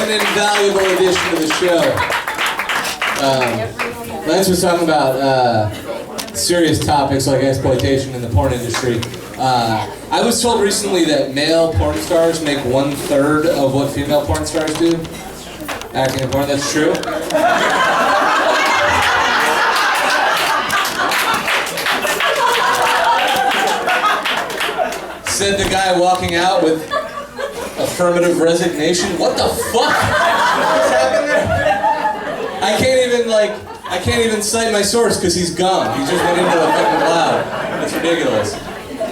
an invaluable addition to the show. Lance was talking about serious topics like exploitation in the porn industry. I was told recently that male porn stars make 1/3 of what female porn stars do. Acting in porn, that's true? Said the guy walking out with affirmative resignation. What the fuck? What's happened there? I can't even cite my source because he's gone. He just went into the fucking cloud. That's ridiculous.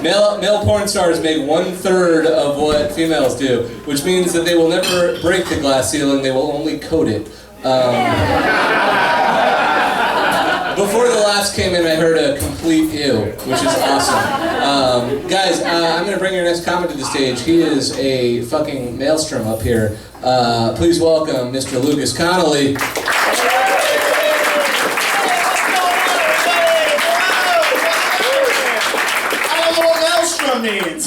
Male porn stars make 1/3 of what females do, which means that they will never break the glass ceiling, they will only coat it. Before the laughs came in, I heard a complete ew, which is awesome. Guys, I'm gonna bring your next comic to the stage. He is a fucking maelstrom up here. Please welcome Mr. Lucas Connolly. Means.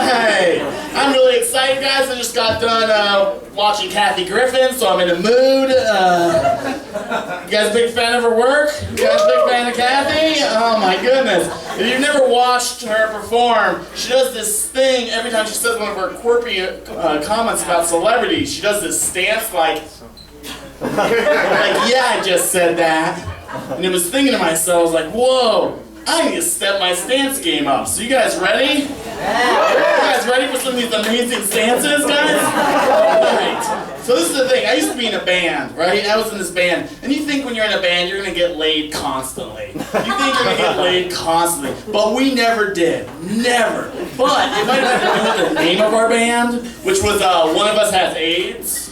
Hey, I'm really excited, guys. I just got done watching Kathy Griffin, so I'm in the mood. You guys a big fan of her work? You guys a big fan of Kathy? Oh my goodness. If you've never watched her perform, she does this thing every time she says one of her quirky comments about celebrities. She does this stance like, yeah, I just said that. And I was thinking to myself, I was like, whoa. I need to step my stance game up. So you guys ready? Yeah. You guys ready for some of these amazing stances, guys? Alright. So this is the thing. I used to be in a band, right? I was in this band. And you think when you're in a band, you're going to get laid constantly. You think you're going to get laid constantly. But we never did. Never. But it might have to do with the name of our band, which was one of us has AIDS.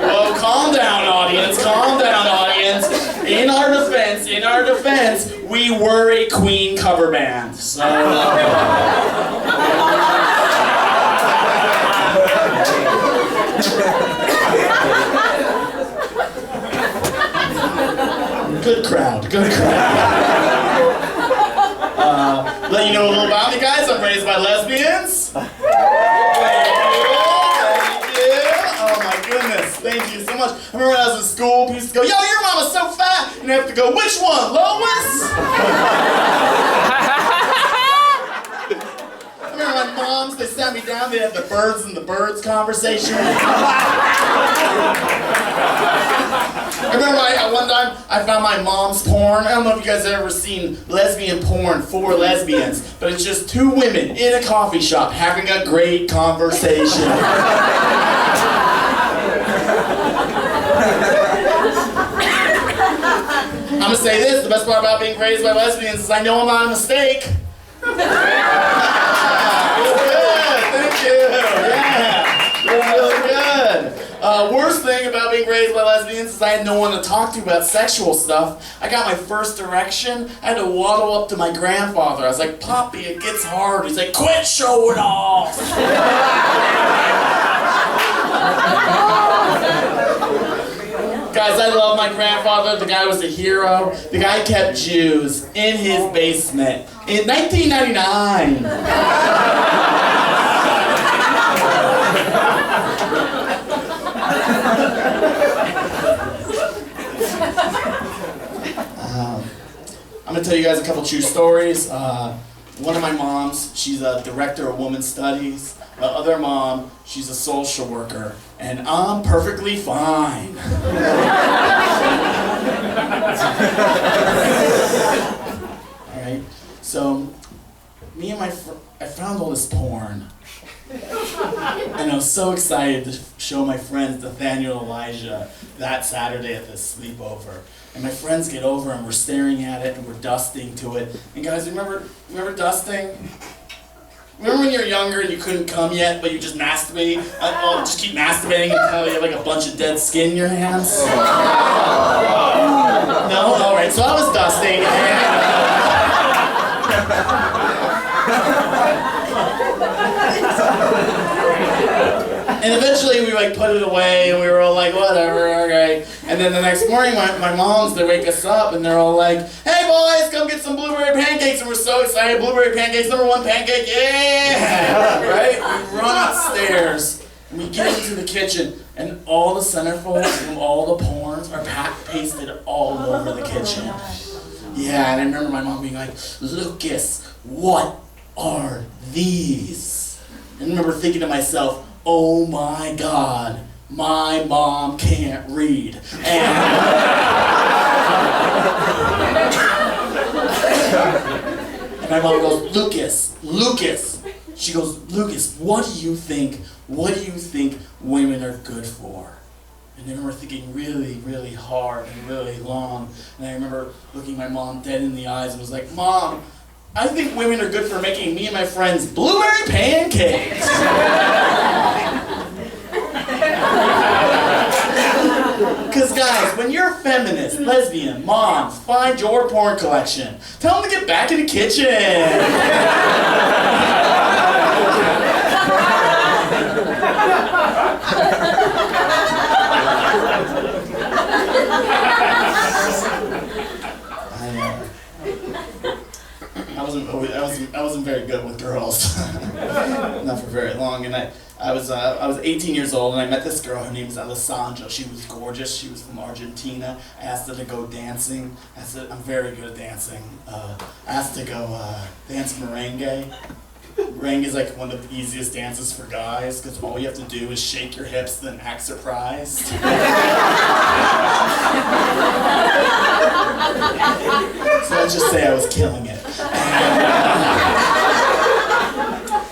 Well, calm down, audience. Calm down, audience. In our defense, we were a Queen cover band. So. Good crowd. Let you know a little about me, guys. I'm raised by lesbians. Thank you so much. I remember when I was in school, people used to go, yo, your mama's so fat. And I have to go, which one, Lois? I remember my moms, they sat me down, they had the birds and the birds conversation. I remember one time I found my mom's porn. I don't know if you guys have ever seen lesbian porn for lesbians, but it's just two women in a coffee shop having a great conversation. I'm gonna say this, the best part about being raised by lesbians is I know I'm not a mistake. Good, thank you. Yeah, really good. Worst thing about being raised by lesbians is I had no one to talk to about sexual stuff. I got my first erection, I had to waddle up to my grandfather. I was like, Poppy, it gets hard. He's like, quit showing off. Guys, I love my grandfather. The guy was a hero. The guy kept Jews in his basement in 1999. I'm going to tell you guys a couple true stories. One of my moms, she's a director of women's studies. The other mom, she's a social worker, and I'm perfectly fine. Alright, so me and I found all this porn. And I was so excited to show my friends Nathaniel and Elijah that Saturday at this sleepover. And my friends get over and we're staring at it and we're dusting to it. And guys, remember dusting? Remember when you were younger and you couldn't come yet, but you just masturbate? Just keep masturbating until you have like a bunch of dead skin in your hands? No? Alright, so I was dusting And eventually we like put it away and we were all like, whatever, okay. And then the next morning my moms, they wake us up and they're all like, hey boys, come get some blueberry pancakes. And we're so excited, blueberry pancakes, #1 pancake, yeah! Right? We run upstairs and we get into the kitchen and all the centerfolds from all the porns are pasted all over the kitchen. Yeah, and I remember my mom being like, Lucas, what are these? And I remember thinking to myself, oh my God, my mom can't read. And my mom goes, Lucas. She goes, Lucas, what do you think women are good for? And I remember thinking really, really hard and really long. And I remember looking my mom dead in the eyes and was like, Mom, I think women are good for making me and my friends blueberry pancakes. Because guys, when you're feminist, lesbian, moms, find your porn collection. Tell them to get back in the kitchen. I wasn't very good with girls, not for very long. And I was 18 years old, and I met this girl. Her name was Alessandra. She was gorgeous. She was from Argentina. I asked her to go dancing. I said, I'm very good at dancing. I asked her to go dance merengue. Merengue is like one of the easiest dances for guys because all you have to do is shake your hips, then act surprised. So let's just say I was killing it.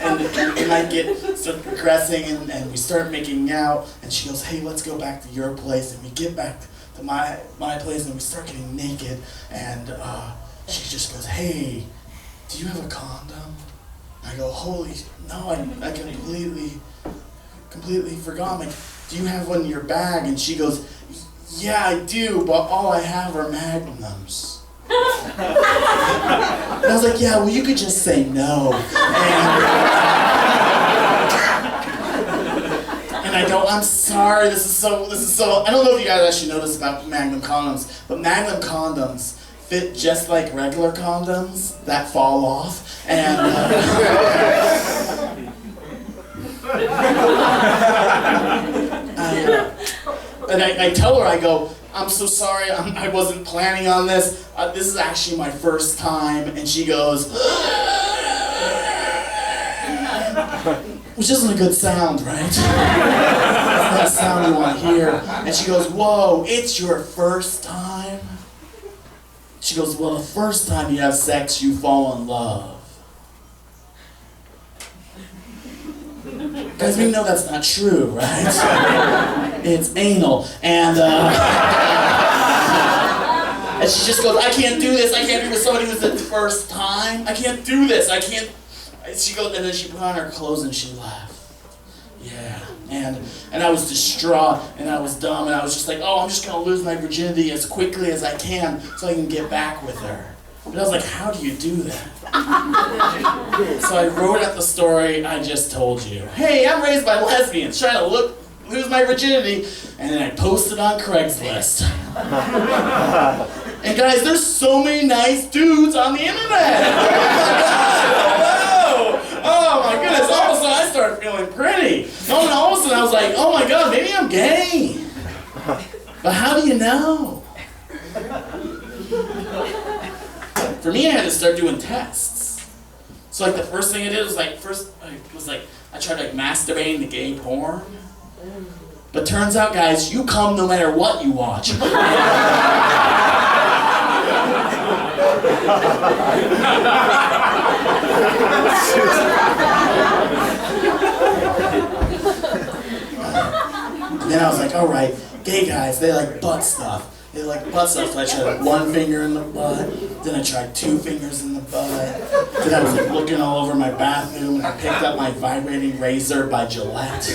And the night started progressing, and we start making out, and she goes, hey, let's go back to your place. And we get back to my place, and we start getting naked, and she just goes, hey, do you have a condom? I go, no, I completely forgot. I'm like, do you have one in your bag? And she goes, yeah, I do, but all I have are magnums. And I was like, yeah, well, you could just say no. And I go, I'm sorry, this is so, I don't know if you guys actually know this about Magnum condoms, but Magnum condoms fit just like regular condoms that fall off. And I tell her, I go, I'm so sorry, I wasn't planning on this. This is actually my first time. And she goes, which isn't a good sound, right? That's not a sound you want to hear. And she goes, whoa, it's your first time? She goes, well, the first time you have sex, you fall in love. Guys, we know that's not true, right? It's anal. And she just goes, I can't do this. I can't be with somebody who's the first time. I can't do this. I can't. She goes, and then she put on her clothes and she left. Yeah. And I was distraught, and I was dumb, and I was just like, oh, I'm just going to lose my virginity as quickly as I can so I can get back with her. But I was like, how do you do that? So I wrote out the story I just told you. Hey, I'm raised by lesbians, trying to lose my virginity, and then I posted on Craigslist. And guys, there's so many nice dudes on the internet. Oh my goodness, all of a sudden I started feeling pretty. No, and all of a sudden I was like, oh my God, maybe I'm gay. But how do you know? For me, I had to start doing tests. So like the first thing I did was I tried like masturbating to gay porn. But turns out, guys, you come no matter what you watch. And then I was like, all right, gay guys, they like butt stuff. So I tried one finger in the butt, then I tried 2 fingers in the butt, then I was like looking all over my bathroom, and I picked up my vibrating razor by Gillette.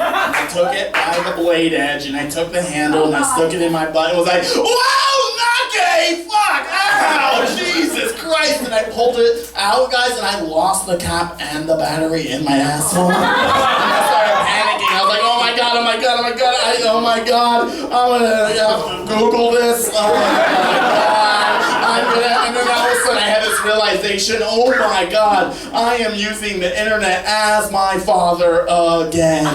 I took it by the blade edge, and I took the handle, and I stuck it in my butt, and was like, whoa, not gay, fuck, ow, Jesus Christ, and I pulled it out. out, guys, and I lost the cap and the battery in my asshole. And I started panicking. I was like, oh my god, oh my god, oh my god, oh my god, I'm gonna have to Google this. Oh my god. And then all of a sudden I had this realization, oh my god, I am using the internet as my father again.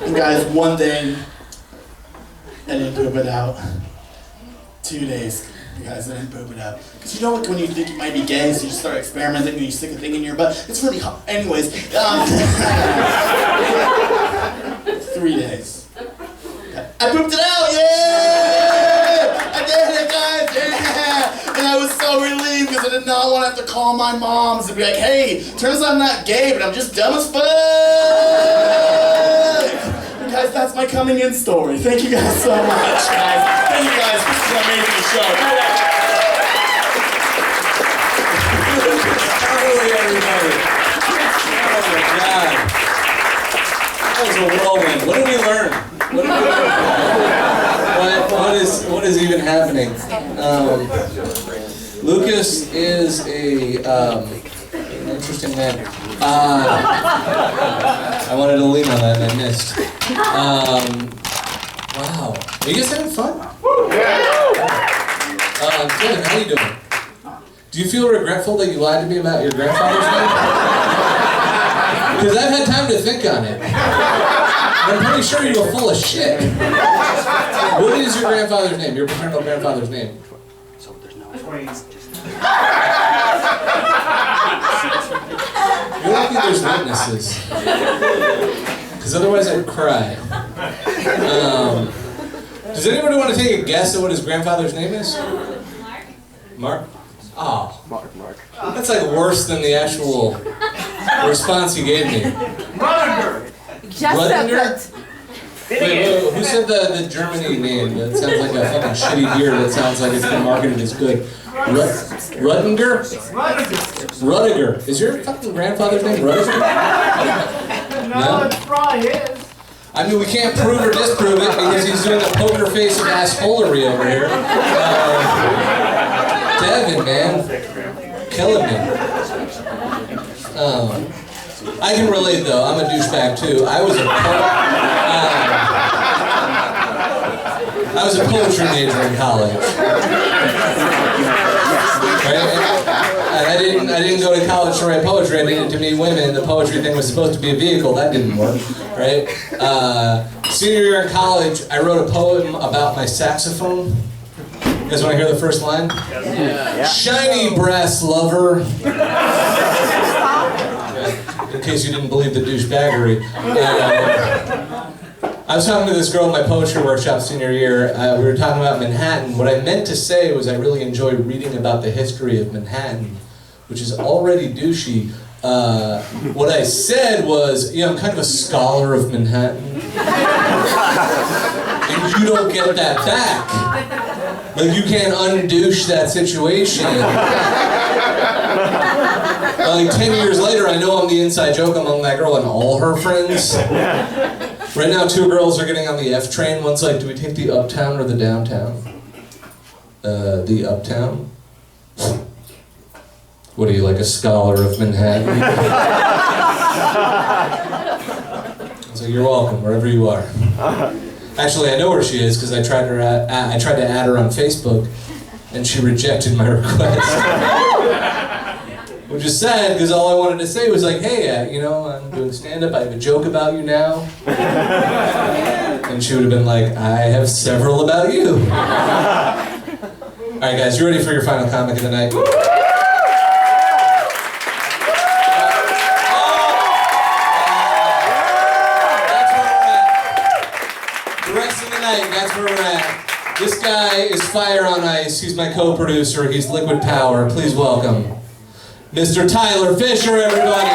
And guys, one day, I didn't poop it out. 2 days, you guys, I didn't poop it out. Because you know what, when you think you might be gay, so you just start experimenting and you stick a thing in your butt, it's really hot. Anyways, 3 days. I pooped it out, yeah! I did it, guys, yeah! And I was so relieved because I did not want to have to call my moms and be like, hey, turns out I'm not gay, but I'm just dumb as fuck! And guys, that's my coming in story. Thank you guys so much, guys. Thank you guys for this amazing show. Totally, everybody. Oh my god. That was a whirlwind. What did we learn? What is even happening? Lucas is an interesting man. I wanted to lean on that and I missed. Wow. Are you guys having fun? Kevin, how you doing? Do you feel regretful that you lied to me about your grandfather's name? Because I've had time to think on it. I'm pretty sure you were full of shit. What is your grandfather's name? Your paternal grandfather's name? You're lucky there's witnesses. Because otherwise I'd cry. Does anybody want to take a guess at what his grandfather's name is? Mark? Oh. Mark. That's like worse than the actual response he gave me. Ruttinger? Wait, who said the Germany name? That sounds like a fucking shitty beer that sounds like it's been marketed as good. Ruttinger? Ruttiger. Is your fucking grandfather's name Ruttiger? No, it's probably his. I mean, we can't prove or disprove it because he's doing the poker face of assholery over here. Devin, man. Killing me. I can relate though, I'm a douchebag too. I was a poetry major in college. Right? And I didn't go to college to write poetry, I needed to meet women. The poetry thing was supposed to be a vehicle, that didn't work, right? Senior year in college, I wrote a poem about my saxophone. You guys want to hear the first line? Yeah. Shiny brass lover. In case you didn't believe the douchebaggery. I was talking to this girl in my poetry workshop senior year. We were talking about Manhattan. What I meant to say was I really enjoy reading about the history of Manhattan, which is already douchey. What I said was, I'm kind of a scholar of Manhattan. And you don't get that back. Like, you can't undouche that situation. Like 10 years later, I know I'm the inside joke among that girl and all her friends. Right now, 2 girls are getting on the F train. One's like, do we take the uptown or the downtown? The uptown? What are you, like a scholar of Manhattan? So you're welcome, wherever you are. Actually, I know where she is because I tried to add her on Facebook, and she rejected my request. Which is sad, because all I wanted to say was like, hey, I'm doing stand-up, I have a joke about you now. And she would have been like, I have several about you. Alright guys, you ready for your final comic of the night? That's where we're at. This guy is fire on ice. He's my co-producer. He's liquid power. Please welcome Mr. Tyler Fisher, everybody.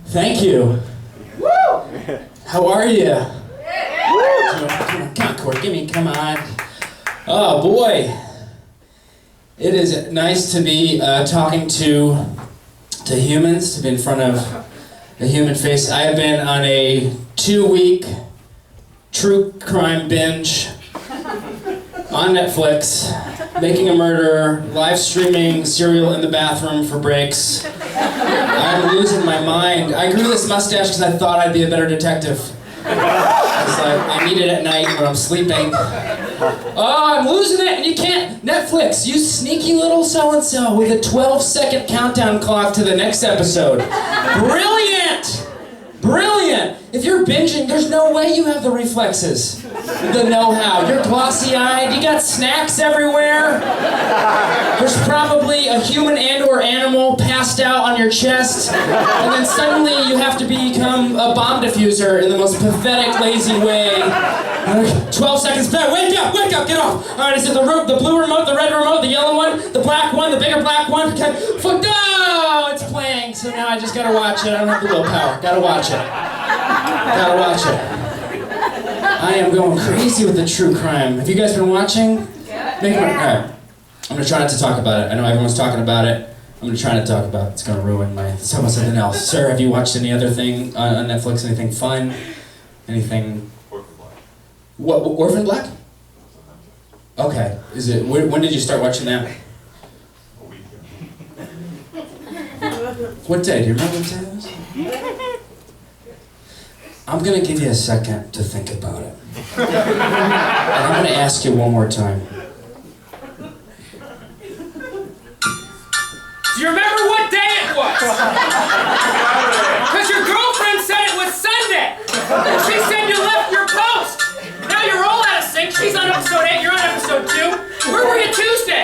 Thank you. How are you? Come on, Corey, come on. Oh boy. It is nice to be talking to humans, to be in front of a human face. I have been on a 2-week true crime binge on Netflix, making a murderer, live streaming cereal in the bathroom for breaks. I'm losing my mind. I grew this mustache because I thought I'd be a better detective. It's like, I need it at night when I'm sleeping. Oh, I'm losing it, and you can't. Netflix, you sneaky little so-and-so with a 12-second countdown clock to the next episode. Brilliant! Brilliant! If you're binging, there's no way you have the reflexes, the know-how. You're glossy-eyed, you got snacks everywhere. There's probably a human and/or animal passed out on your chest, and then suddenly you have to become a bomb diffuser in the most pathetic, lazy way. 12 seconds back, wake up, get off. All right, is it the blue remote, the red remote, the yellow one, the black one, the bigger black one? Fuck, no, it's playing, so now I just gotta watch it. I don't have the willpower, gotta watch it. I am going crazy with the true crime. Have you guys been watching? Yeah. All right, I'm gonna try not to talk about it. I know everyone's talking about it. I'm gonna try not to talk about it. It's gonna ruin my, let's talk about something else. Sir, have you watched any other thing on Netflix? Anything fun? Anything? What, Orphan Black? Okay. Is it? When did you start watching that? What day? Do you remember what day it was? I'm gonna give you a second to think about it. And I'm gonna ask you one more time. Do you remember what day it was? Because your girlfriend said it was Sunday. And she said you left your post. Now you're all out of sync. She's on episode 8, you're on episode 2. Where were you Tuesday?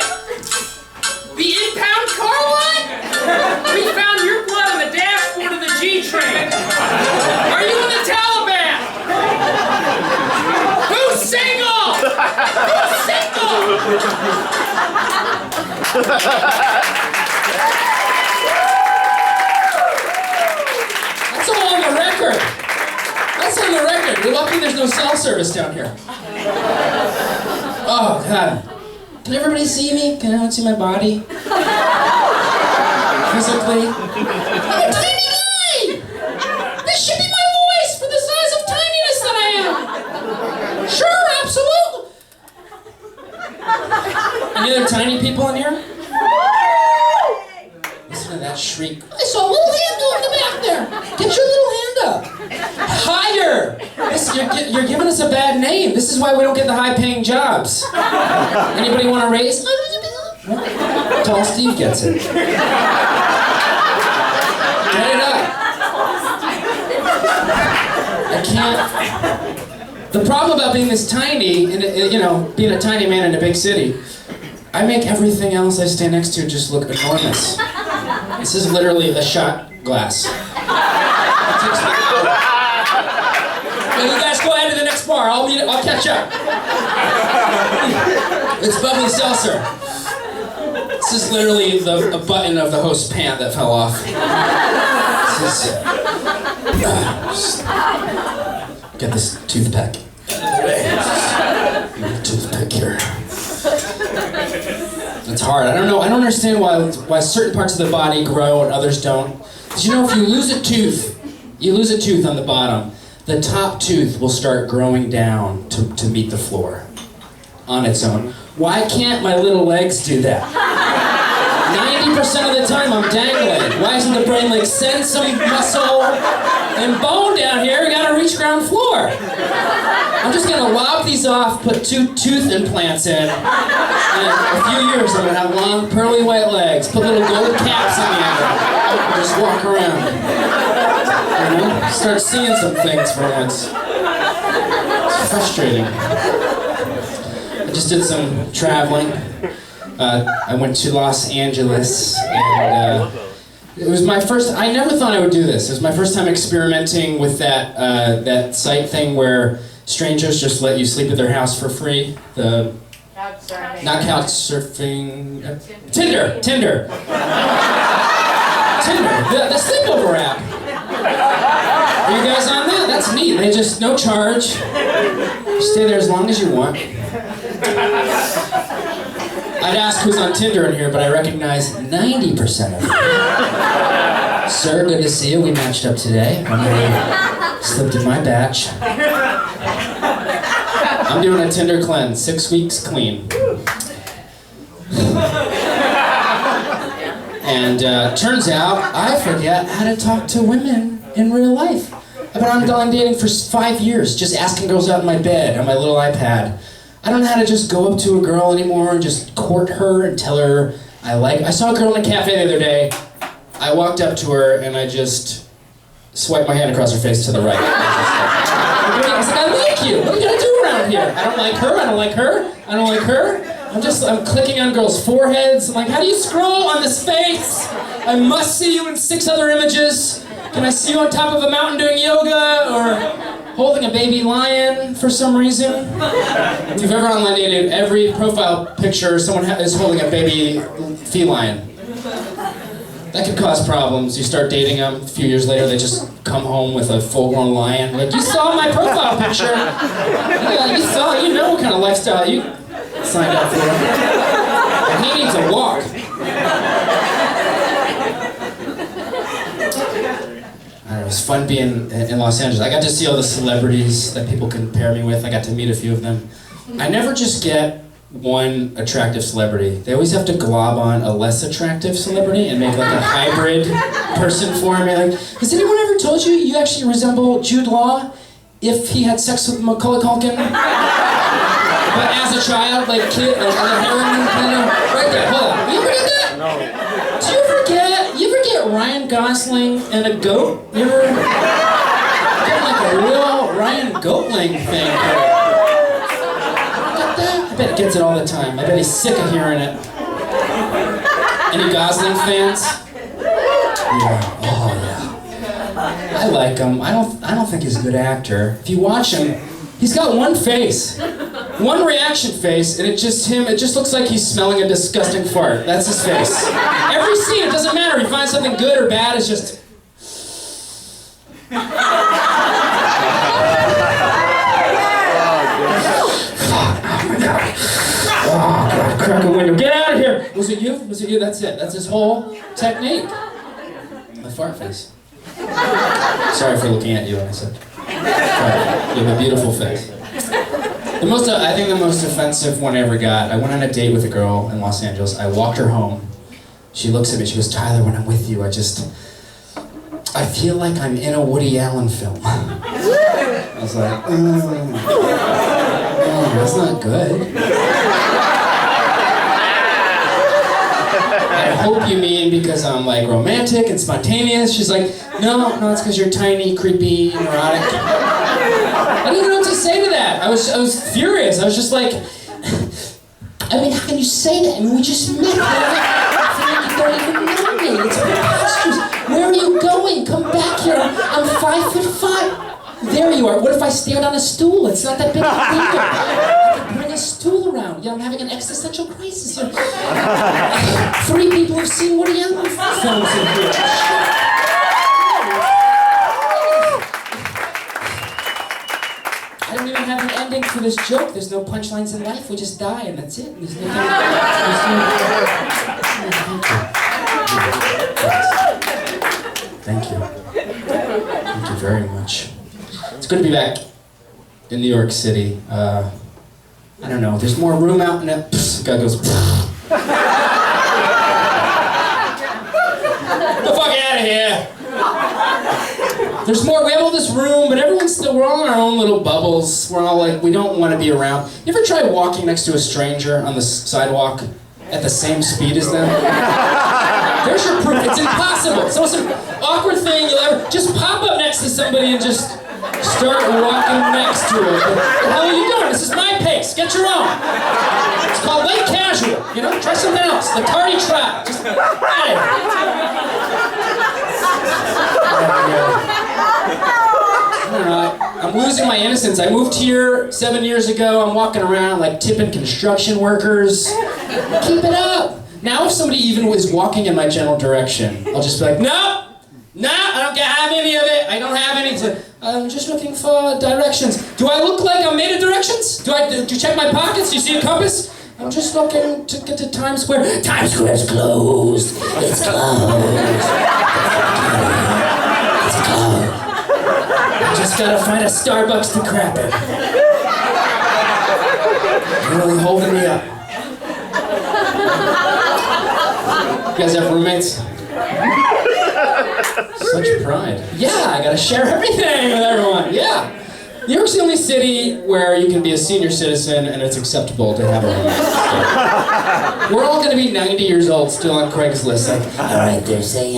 The impound car lot? We found your blood on the dashboard of the G train. Are you in the Taliban? Who's single? Who's single? That's all on the record. That's on the record. You're lucky there's no cell service down here. Oh, God. Can everybody see me? Can anyone see my body? Physically? I'm a tiny guy! This should be my voice for the size of tininess that I am! Sure, absolutely! Any other tiny people in here? Listen to that shriek. I saw a little hand go in the back there. Get your little hand up. Higher. You're giving us a bad name. This is why we don't get the high-paying jobs. Anybody want to raise? Tall Steve gets it. Get it up. I can't. The problem about being this tiny, and being a tiny man in a big city, I make everything else I stand next to just look enormous. This is literally a shot glass. Well, you guys go ahead to the next bar. I'll catch up. It's bubbly seltzer. This is literally a button of the host's pant that fell off. Get this toothpick. Toothpick here. It's hard. I don't know. I don't understand why certain parts of the body grow and others don't. Did you know if you lose a tooth on the bottom, the top tooth will start growing down to meet the floor on its own. Why can't my little legs do that? 90% of the time I'm dangling. Why isn't the brain like, send some muscle and bone down here, we gotta reach ground floor. I'm just gonna lop these off, put 2 tooth implants in a few years I'm gonna have long, pearly white legs, put little gold caps on the end, and just walk around. Start seeing some things for once. It's frustrating. I just did some traveling. I went to Los Angeles, and it was my first. I never thought I would do this. It was my first time experimenting with that site thing where strangers just let you sleep at their house for free. Not couch surfing. Tinder. The sleepover app. Are you guys on that? That's neat. They just no charge. Stay there as long as you want. I'd ask who's on Tinder in here, but I recognize 90% of them. Sir, good to see you. We matched up today. Slipped in my batch. I'm doing a Tinder cleanse, 6 weeks clean. And turns out I forget how to talk to women in real life. I've been online dating for 5 years, just asking girls out in my bed on my little iPad. I don't know how to just go up to a girl anymore and just court her and tell her I saw a girl in a cafe the other day. I walked up to her and I just swiped my hand across her face to the right. I was like, I like you. What are you gonna do around here? I don't like her. I don't like her. I don't like her. I'm clicking on girls' foreheads. I'm like, how do you scroll on this face? I must see you in 6 other images. Can I see you on top of a mountain doing yoga or holding a baby lion for some reason? If you've ever online dated, every profile picture someone is holding a baby feline. That could cause problems. You start dating them, a few years later they just come home with a full-grown lion. Like, you saw my profile picture. Yeah, you know what kind of lifestyle you signed up for. And he needs a walk. It was fun being in Los Angeles. I got to see all the celebrities that people compare me with. I got to meet a few of them. I never just get one attractive celebrity. They always have to glob on a less attractive celebrity and make like a hybrid person for me. Like, has anyone ever told you you actually resemble Jude Law if he had sex with Macaulay Culkin? But as a child, like kid, like on the heroin kind of, right there. Hold on. You ever get that? No. Do you ever get Ryan Gosling and a goat? You ever get like a real Ryan Goatling thing? I bet he gets it all the time. I bet he's sick of hearing it. Any Gosling fans? Yeah. Oh yeah. I like him. I don't think he's a good actor. If you watch him, he's got one face. One reaction face, and it just looks like he's smelling a disgusting fart. That's his face. Every scene, it doesn't matter. He finds something good or bad, it's just oh, God, crack a window. Get out of here! Was it you? Was it you? That's it. That's his whole technique. My fart face. Sorry for looking at you when I said. Sorry. You have a beautiful face. I think the most offensive one I ever got, I went on a date with a girl in Los Angeles. I walked her home. She looks at me, she goes, Tyler, when I'm with you, I feel like I'm in a Woody Allen film. I was like, that's not good. I hope you mean because I'm like romantic and spontaneous. She's like, no, it's because you're tiny, creepy, neurotic. I didn't even know what to say to that. I was furious. I was just like, I mean, how can you say that? I mean, we just met. I feel like you don't even know me. It's preposterous. Where are you going? Come back here. I'm 5'5". There you are. What if I stand on a stool? It's not that big of a deal. I can bring a stool around. Yeah, I'm having an existential crisis here. 3 people have seen Woody Allen films in here. I don't even have an ending for this joke. There's no punchlines in life. We just die and that's it. There's no... Thank you. Thank you very much. It's good to be back in New York City. I don't know. There's more room out in that. Guy goes. The fuck out of here. There's more. We have all this room, but we're all in our own little bubbles. We're all like, we don't want to be around. You ever try walking next to a stranger on the sidewalk at the same speed as them? There's your proof. It's impossible. It's the most awkward thing you'll ever. Just pop up next to somebody and just start walking next to it. What the hell are you doing? This is my pace. Get your own. It's called late casual. You know, try something else. The tardy trap. Just get out of here. I'm losing my innocence. I moved here 7 years ago. I'm walking around like tipping construction workers. Keep it up. Now if somebody even was walking in my general direction, I'll just be like, no, I don't have any of it. I don't have any. I'm just looking for directions. Do I look like I'm made of directions? Do you check my pockets? Do you see a compass? I'm just looking to get to Times Square. Times Square's closed. It's closed. It's closed. I just gotta find a Starbucks to crap it. You're really holding me up. You guys have roommates? Such pride. Yeah, I gotta share everything with everyone. Yeah. New York's the only city where you can be a senior citizen and it's acceptable to have a roommate. So, we're all gonna be 90 years old still on Craigslist. Like, all right, there's a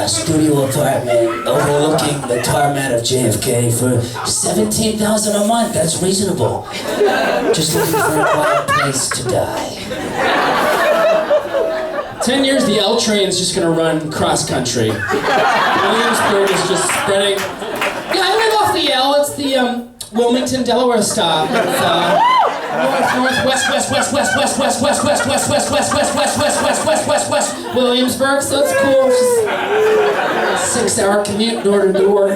studio apartment overlooking the tarmac of JFK for $17,000 a month. That's reasonable. Just looking for a quiet place to die. 10 years, the L train's just gonna run cross country. Williamsburg is just spreading. Yeah, I live off the L. It's the Wilmington, Delaware stop. It's, north, west, west, Williamsburg. So it's cool. It's just 6-hour commute door to door.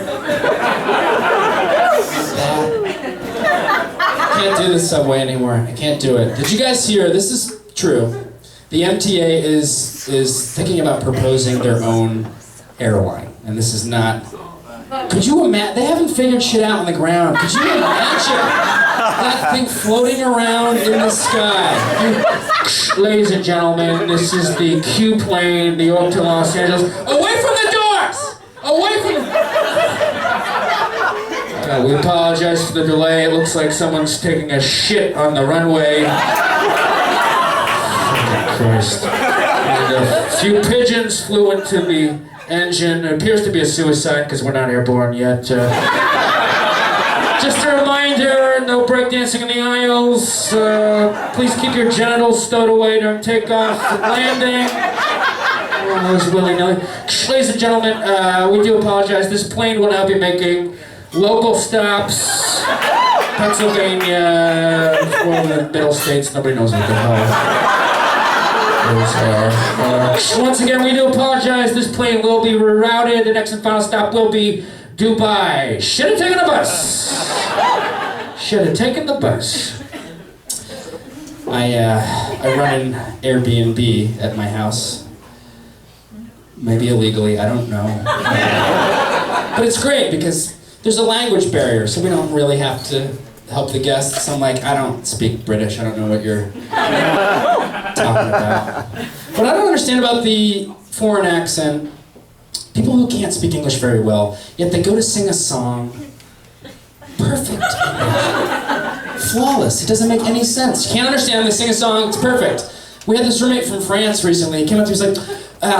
Can't do the subway anymore. I can't do it. Did you guys hear? This is true. The MTA is thinking about proposing their own airline, and this is not. Could you imagine? They haven't figured shit out on the ground. Could you imagine that thing floating around in the sky? Ladies and gentlemen, this is the Q plane, New York to Los Angeles. Away from the doors! Away from the. We apologize for the delay. It looks like someone's taking a shit on the runway. Christ. And a few pigeons flew into the engine. It appears to be a suicide because we're not airborne yet. Just a reminder, no breakdancing in the aisles. Please keep your genitals stowed away during takeoff and landing. Oh, that was willy-nilly. Ladies and gentlemen, we do apologize. This plane will now be making local stops. Pennsylvania, one of the middle states. Nobody knows what the hell. Once again, we do apologize. This plane will be rerouted. The next and final stop will be Dubai. Should have taken a bus. Should have taken the bus. I run an Airbnb at my house. Maybe illegally, I don't know. But it's great because there's a language barrier, so we don't really have to help the guests. I'm like, I don't speak British. I don't know what you're talking about. What I don't understand about the foreign accent, people who can't speak English very well, yet they go to sing a song, perfect English, flawless. It doesn't make any sense. You can't understand them, they sing a song, it's perfect. We had this roommate from France recently. He came up to me, he was like,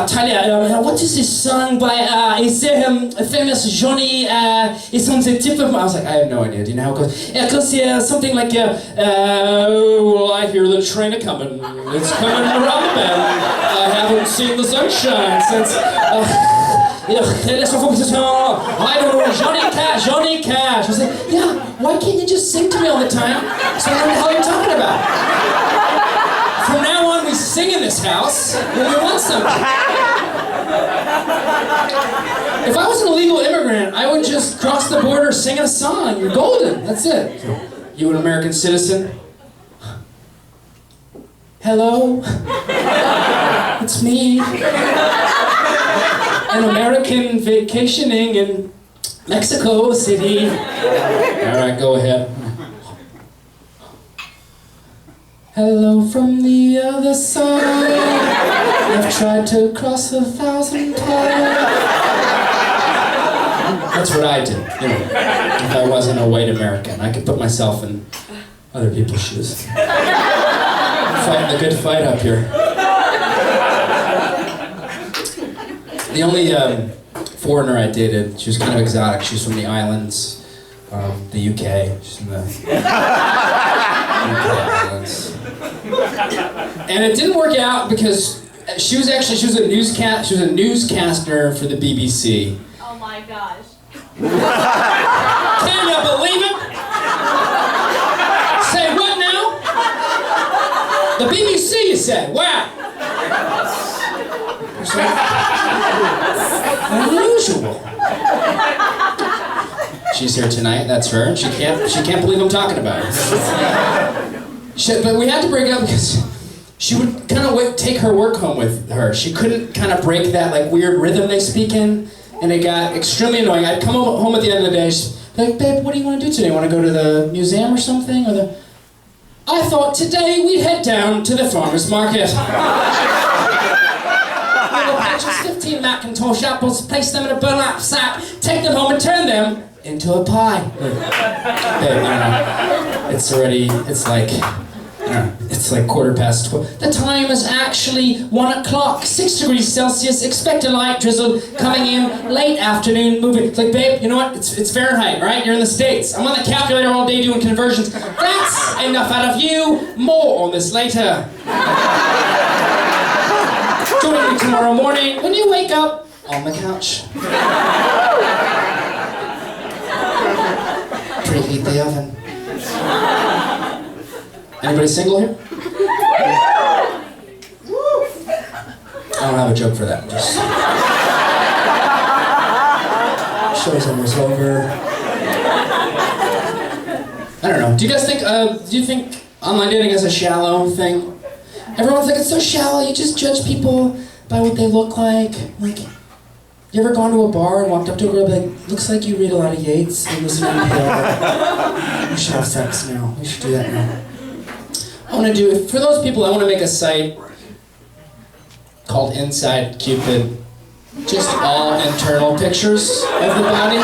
Talia, what is this song by, is there a famous Johnny, it's on the tip of my... I was like, I have no idea, do you know how it goes? It goes something like, well, I hear the train a-coming, it's coming around the bend, I haven't seen the sunshine since, I don't know, Johnny Cash. I was like, yeah, why can't you just sing to me all the time so I know what the hell you're talking about? From now on, we sing in this house when we want something. If I was an illegal immigrant, I would just cross the border singing a song. You're golden. That's it. You an American citizen? Hello? It's me. An American vacationing in Mexico City. All right, go ahead. Hello from the other side. I've tried to cross 1,000 times. That's what I did. You know, if I wasn't a white American, I could put myself in other people's shoes. Fighting the good fight up here. The only foreigner I dated, she was kind of exotic. She was from the islands, the UK. She's from the UK islands. And it didn't work out because she was a newscaster for the BBC. Oh my gosh. Can you believe it? Say what now? The BBC, you said. Wow. Unusual. She's here tonight. That's her. And she can't believe I'm talking about her. But we had to break up because she would kind of take her work home with her. She couldn't kind of break that like weird rhythm they speak in, and it got extremely annoying. I'd come home at the end of the day, she'd be like, babe, what do you want to do today? Want to go to the museum or something? I thought today we'd head down to the farmer's market. We'll purchase 15 Macintosh apples, place them in a burlap sack, take them home and turn them into a pie. Babe, it's like 12:15. The time is actually 1 o'clock, 6 degrees Celsius, expect a light drizzle coming in, late afternoon, moving. It's like, babe, you know what? It's Fahrenheit, right? You're in the States. I'm on the calculator all day doing conversions. That's enough out of you. More on this later. Join me tomorrow morning when you wake up on the couch. Preheat the oven. Anybody single here? I don't have a joke for that. Just show's almost over. I don't know. Do you guys think? Do you think online dating is a shallow thing? Everyone's like, it's so shallow. You just judge people by what they look like. Like, you ever gone to a bar and walked up to a girl and be like, looks like you read a lot of Yeats and listen to NPR. We should have sex now. We should do that now. For those people, I want to make a site called Inside Cupid. Just all internal pictures of the body.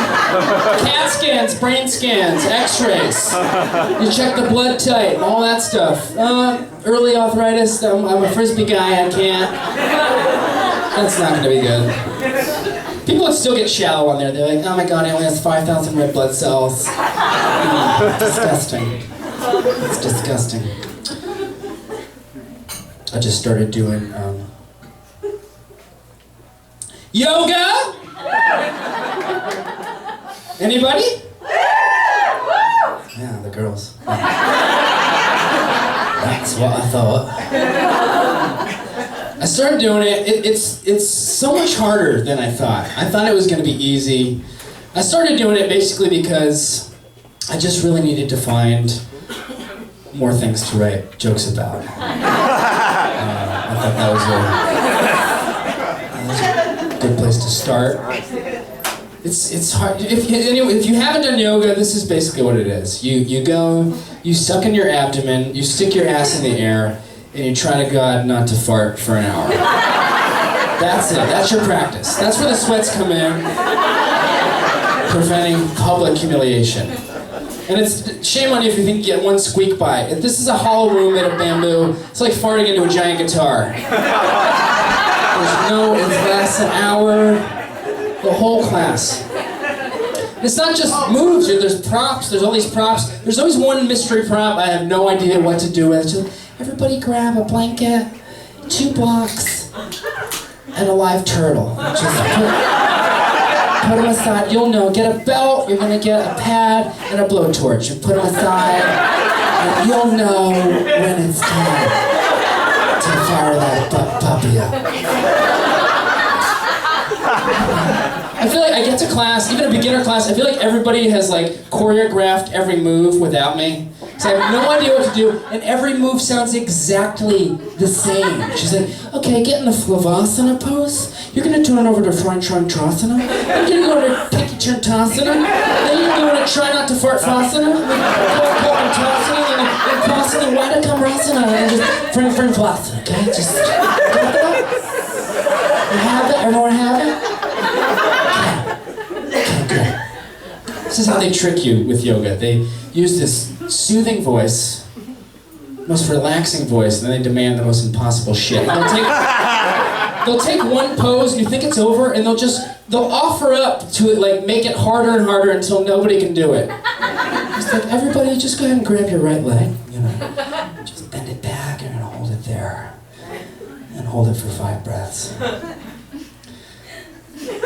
CAT scans, brain scans, x-rays. You check the blood type, all that stuff. Early arthritis, I'm a frisbee guy, I can't. That's not going to be good. People would still get shallow on there. They're like, oh my god, he only has 5,000 red blood cells. Disgusting. It's disgusting. I just started doing yoga? Anybody? Yeah, the girls. That's what I thought. I started doing it. It's so much harder than I thought. I thought it was going to be easy. I started doing it basically because I just really needed to find more things to write jokes about. I thought that was a good place to start. It's hard. If you haven't done yoga, this is basically what it is. You go, you suck in your abdomen, you stick your ass in the air, and you try to God not to fart for an hour. That's it. That's your practice. That's where the sweats come in, preventing public humiliation. And it's shame on you if you think you get one squeak by. If this is a hollow room made of bamboo, it's like farting into a giant guitar. It lasts an hour, the whole class. It's not just moves, there's props, there's all these props. There's always one mystery prop I have no idea what to do with. Just, everybody grab a blanket, 2 blocks, and a live turtle. Just put them aside. You'll know. Get a belt, you're gonna get a pad, and a blowtorch. You put them aside, and you'll know when it's time to fire that puppy up. I feel like I get to class, even a beginner class, I feel like everybody has like choreographed every move without me. So I have no idea what to do, and every move sounds exactly the same. She's like, okay, get in the Flavasana pose. You're gonna turn over to Frantrasana. You're gonna go to Pikichantasana. Then you're going to try not to fart Fasana. Tasana, and Pasana, Wadakamarasana, and just Flasana, okay? Just, you have it? Everyone have it? Okay, good. This is how they trick you with yoga. They use this soothing voice, most relaxing voice, and then they demand the most impossible shit. They'll take one pose and you think it's over, and they'll offer up to like make it harder and harder until nobody can do it. It's like, everybody just go ahead and grab your right leg, just bend it back, and you're gonna hold it there. And hold it for 5 breaths.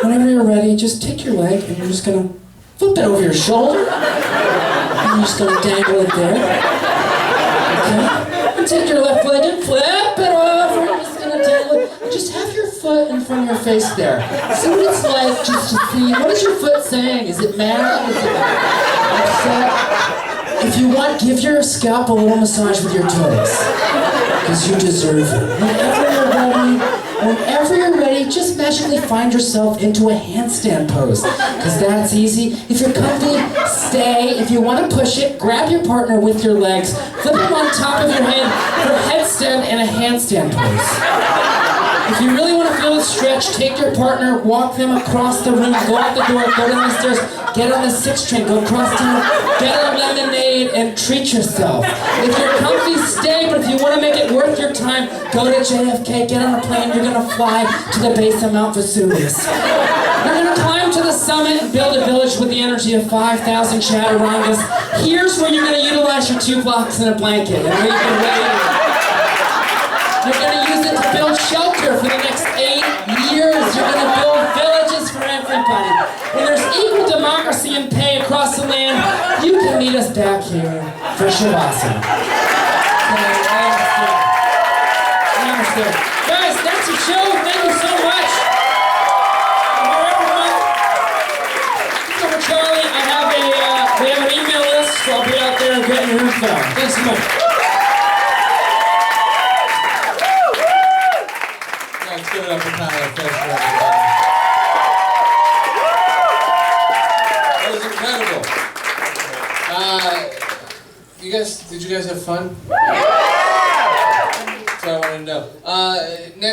Whenever you're ready, just take your leg and you're just gonna flip it over your shoulder. And you're just gonna dangle it there. Okay? And take your left leg and flip it over. You're just gonna dangle it. And just have your foot in front of your face there. See what it's like just to see. What is your foot saying? Is it mad? Is it upset? If you want, give your scalp a little massage with your toes. Because you deserve it. Whenever you're ready, just magically find yourself into a handstand pose. Because that's easy. If you're comfy, stay. If you want to push it, grab your partner with your legs, flip them on top of your head for a headstand and a handstand pose. If you really want to feel the stretch, take your partner, walk them across the room, go out the door, go down the stairs, get on the 6 train, go across town, get a lemonade, and treat yourself. If you're comfy, stay, but if you want to make it worth your time, go to JFK, get on a plane, you're going to fly to the base of Mount Vesuvius. You're going to climb to the summit and build a village with the energy of 5,000 chaturangas. Here's where you're going to utilize your 2 blocks and a blanket, and where you can wait. You're going to use it to build shelter for the next 8 years. You're going to build villages for everybody. And there's equal democracy and pay across the land. You can meet us back here for Shavasana. Namaste. Guys, that's your show. Thank you so much. For everyone. So for Charlie, we have an email list, so I'll be out there getting your info. Thanks so much. Let's give it up for Tyler. Thanks for everybody. That was incredible. Did you guys have fun? Yeah! That's what I wanted to know. Next